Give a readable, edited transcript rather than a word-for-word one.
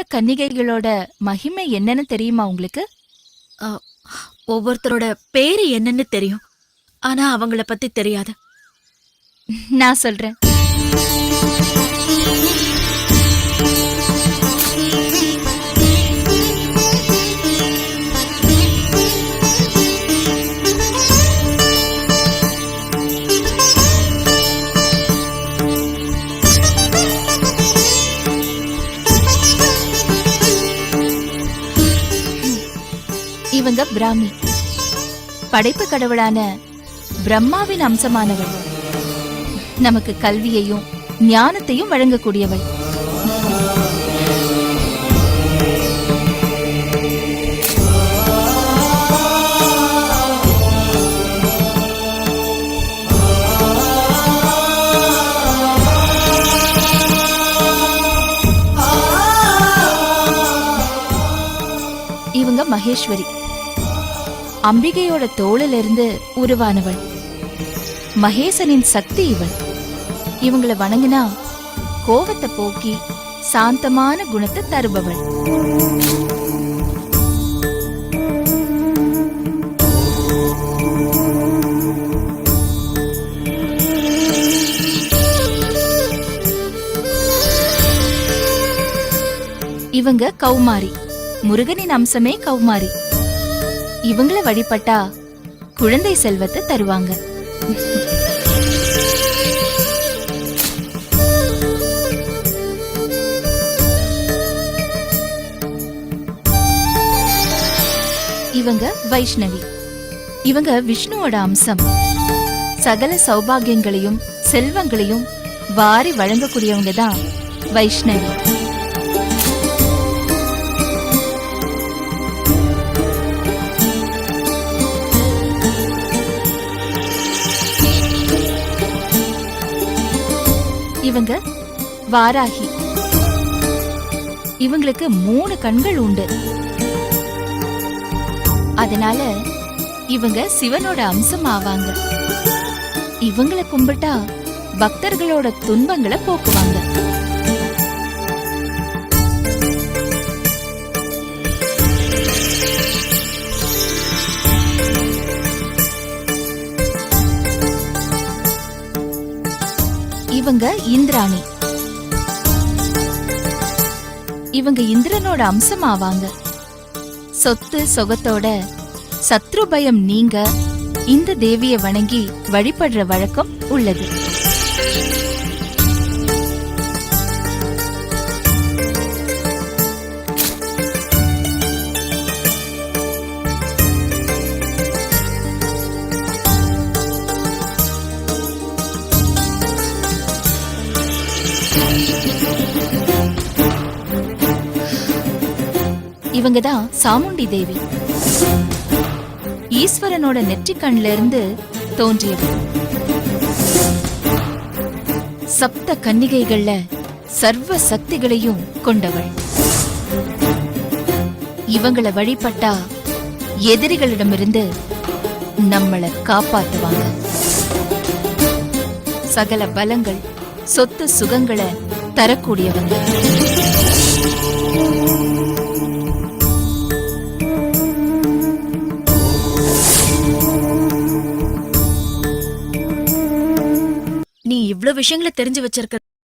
சப்த கன்னிகைகளோட மகிமை என்னன்னு தெரியுமா உங்களுக்கு? ஒவ்வொருத்தரோட பேரு என்னன்னு தெரியும், ஆனா அவங்கள பத்தி தெரியாது. நான் சொல்றேன். இவங்க பிராமி, படைப்பு கடவுளான பிரம்மாவின் அம்சமானவள். நமக்கு கல்வியையும் ஞானத்தையும் வழங்கக்கூடியவள். இவங்க மகேஸ்வரி, அம்பிகையோட தோளிலிருந்து உருவானவள். மகேசனின் சக்தி இவள். இவங்களை வணங்கினா கோபத்தை போக்கி சாந்தமான குணத்தை தருபவள். இவங்க கௌமாரி, முருகனின் அம்சமே கௌமாரி. இவங்களை வழிபட்டா குழந்தை செல்வத்தை தருவாங்க. இவங்க வைஷ்ணவி. இவங்க விஷ்ணுவோட அம்சம். சகல சௌபாகியங்களையும் செல்வங்களையும் வாரி வழங்கக்கூடியவங்க தான் வைஷ்ணவி. இவங்க வாராகி. இவங்களுக்கு 3 கண்கள் உண்டு. அதனால இவங்க சிவனோட அம்சம் ஆவாங்க. இவங்களை கும்பிட்டா பக்தர்களோட துன்பங்களை போக்குவாங்க. இவங்க இந்திராணி. இவங்க இந்திரனோட அம்சம் ஆவாங்க. சொத்து சொகத்தோட சத்ரு பயம் நீங்க இந்த தேவியை வணங்கி வழிபடுற வழக்கம் உள்ளது. இவங்கதான் சாமுண்டி தேவி. ஈஸ்வரனோட நெற்றிக்கண்ல இருந்து தோன்றியவள். சப்த கன்னிகைகள்ல சர்வ சக்திகளையும் கொண்டவள். இவங்களை வழிபட்டா எதிரிகளிடமிருந்து நம்மளை காப்பாத்துவாங்க. சகல பலங்கள் சொத்து சுகங்களை தரக்கூடியவங்க. நீ இவ்ளோ விஷயங்களை தெரிஞ்சு வச்சிருக்க